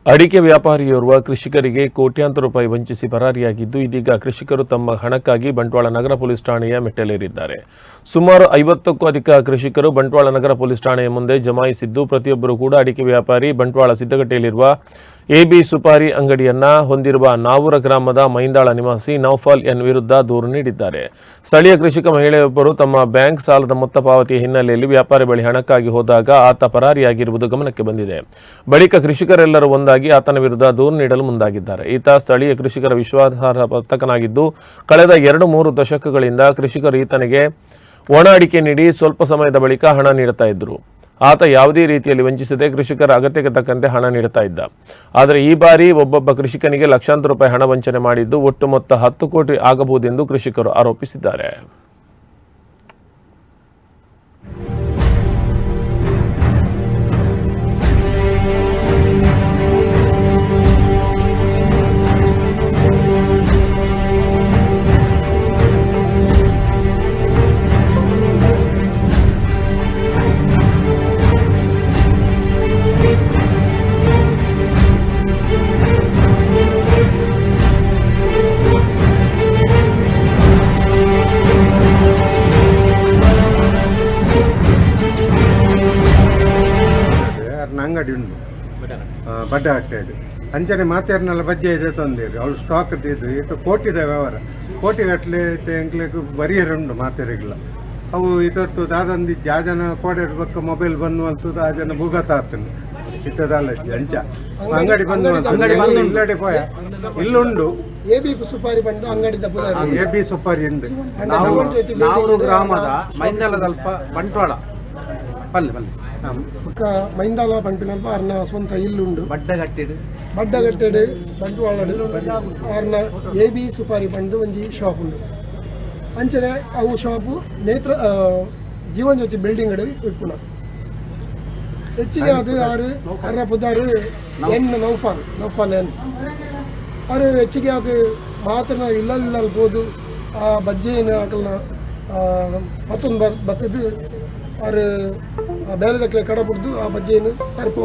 ಅಡಿಕೆ ವ್ಯಾಪಾರಿಯೋರ್ವ ಕೃಷಿಕರಿಗೆ ಕೋಟ್ಯಾಂತರ ರೂಪಾಯಿ ವಂಚಿಸಿ ಪರಾರಿಯಾಗಿದ್ದು, ಇದೀಗ ಕೃಷಿಕರು ತಮ್ಮ ಹಣಕ್ಕಾಗಿ ಬಂಟ್ವಾಳ ನಗರ ಪೊಲೀಸ್ ಠಾಣೆಯ ಮೆಟ್ಟಿಲೇರಿದ್ದಾರೆ. ಸುಮಾರು 50ಕ್ಕೂ ಅಧಿಕ ಕೃಷಿಕರು ಬಂಟ್ವಾಳ ನಗರ ಪೊಲೀಸ್ ಠಾಣೆಯ ಮುಂದೆ ಜಮಾಯಿಸಿದ್ದು, ಪ್ರತಿಯೊಬ್ಬರು ಕೂಡ ಅಡಿಕೆ ವ್ಯಾಪಾರಿ ಬಂಟ್ವಾಳ ಸಿದ್ದಗಟ್ಟೆಯಲ್ಲಿರುವ ಎಬಿ ಸುಪಾರಿ ಅಂಗಡಿಯನ್ನ ಹೊಂದಿರುವ ನಾವೂರ ಗ್ರಾಮದ ಮೈಂದಾಳ ನಿವಾಸಿ ನೌಫಲ್ ಎನ್ ವಿರುದ್ಧ ದೂರು ನೀಡಿದ್ದಾರೆ. ಸ್ಥಳೀಯ ಕೃಷಿಕ ಮಹಿಳೆಯೊಬ್ಬರು ತಮ್ಮ ಬ್ಯಾಂಕ್ ಸಾಲದ ಮೊತ್ತ ಪಾವತಿಯ ಹಿನ್ನೆಲೆಯಲ್ಲಿ ವ್ಯಾಪಾರಿ ಬಳಿ ಹಣಕ್ಕಾಗಿ ಹೋದಾಗ ಆತ ಪರಾರಿಯಾಗಿರುವುದು ಗಮನಕ್ಕೆ ಬಂದಿದೆ. ಬಳಿಕ ಕೃಷಿಕರೆಲ್ಲರೂ ಒಂದಾಗಿ ಆತನ ವಿರುದ್ಧ ದೂರು ನೀಡಲು ಮುಂದಾಗಿದ್ದಾರೆ. ಈತ ಸ್ಥಳೀಯ ಕೃಷಿಕರ ವಿಶ್ವಾಸಾರ್ಹ ವರ್ತಕನಾಗಿದ್ದು, ಕಳೆದ 2-3 ದಶಕಗಳಿಂದ ಕೃಷಿಕರು ಈತನಿಗೆ ಒಣ ಅಡಿಕೆ ನೀಡಿ ಸ್ವಲ್ಪ ಸಮಯದ ಬಳಿಕ ಹಣ ನೀಡುತ್ತಾ ಇದ್ದರು. ಆತ ಯಾವುದೇ ರೀತಿಯಲ್ಲಿ ವಂಚಿಸದೆ ಕೃಷಿಕರ ಅಗತ್ಯಕ್ಕೆ ತಕ್ಕಂತೆ ಹಣ ನೀಡುತ್ತಾ ಇದ್ದ. ಆದರೆ ಈ ಬಾರಿ ಒಬ್ಬೊಬ್ಬ ಕೃಷಿಕನಿಗೆ ಲಕ್ಷಾಂತರ ರೂಪಾಯಿ ಹಣ ವಂಚನೆ ಮಾಡಿದ್ದು, ಒಟ್ಟು ಮೊತ್ತ 10 ಕೋಟಿ ಆಗಬಹುದೆಂದು ಕೃಷಿಕರು ಆರೋಪಿಸಿದ್ದಾರೆ. ಅಂಗಡಿ ಉಂಟು ಬಡ್ಡ ಹಟ್ಟೆಡು ಅಂಚನೆ ಮಾತೇರ್ನೆಲ್ಲ ಬಜ್ಜೆ ಇದೆ ತಂದಿರು ಅವಳು ಸ್ಟಾಕ್ ಇದ್ದು ಇಟ್ಟು ಕೋಟಿದ ವ್ಯವಹಾರ ಕೋಟಿ ಗಟ್ಟಲೆ ಎಂಕ್ಲೆಗ್ ಬರಿಯರ್ ಉಂಟು ಮಾತೇರಿಗಿಲ್ಲ ಅವು ಇತ್ತು ದಾದಂದು ಆ ಜನ ಕೋಡೆ ಬಕ್ಕ ಮೊಬೈಲ್ ಬಂದು ಅನ್ಸುದು ಆ ಜನ ಭೂಗತ ಆಗ್ತಾನೆ ಇತ್ತದಲ್ಲ ಅಂಚ ಅಂಗಡಿ ಬಂದು ಇಲ್ಲಡೆ ಪೋಯ ಇಲ್ಲುಂಡು ಎಬಿ ಸುಪಾರಿ ಬಂದು ಅಂಗಡಿ ಎಬಿ ಸುಪಾರಿ ಎಂದು ನಾವೂರು ಗ್ರಾಮದ ಮೈಂದಾಲದಲ್ಪ ಬಂಟ್ವಾಳ ಪಲ್ಲೆ ಪಲ್ಲೆ ಮೈಂದಾಲ ಬಂಟಿನಲ್ಪ ಅವ್ರನ್ನ ಸ್ವಂತ ಇಲ್ಲುಂಡು ಬಡ್ಡಗಟ್ಟೆಡು ಬಂಟ್ವಾಳಡು ಅವ್ರನ್ನ ಎಬಿ ಸುಪಾರಿ ಬಂದು ಒಂಜಿ ಶಾಪ್ ಉಂಡು ಅಂಚನೆ ಅವು ಶಾಪು ನೇತ್ರ ಜೀವನ್ ಜ್ಯೋತಿ ಬಿಲ್ಡಿಂಗ್ ಅಡು ಇಪ್ಪುನ ಹೆಚ್ಚಿಗೆ ಅದು ಯಾರು ಅರ್ರ ಪುದಾರು ಎನ್ ನೌಫಾಲ್ ಎನ್ ಅವರು ಹೆಚ್ಚಿಗೆ ಅದು ಮಾತ್ರ ಇಲ್ಲಲ್ಬೋದು ಆ ಬಜ್ಜೆಯನ್ನು ಹಾಕಲ್ನ ಮತ್ತೊಂದು ಬತ್ತದು ಅವರು ಬೇರೆ ಕಡೆ ಕಡೆ ಬಿಡ್ದು ಆ ಬಜ್ಜೆಯನ್ನು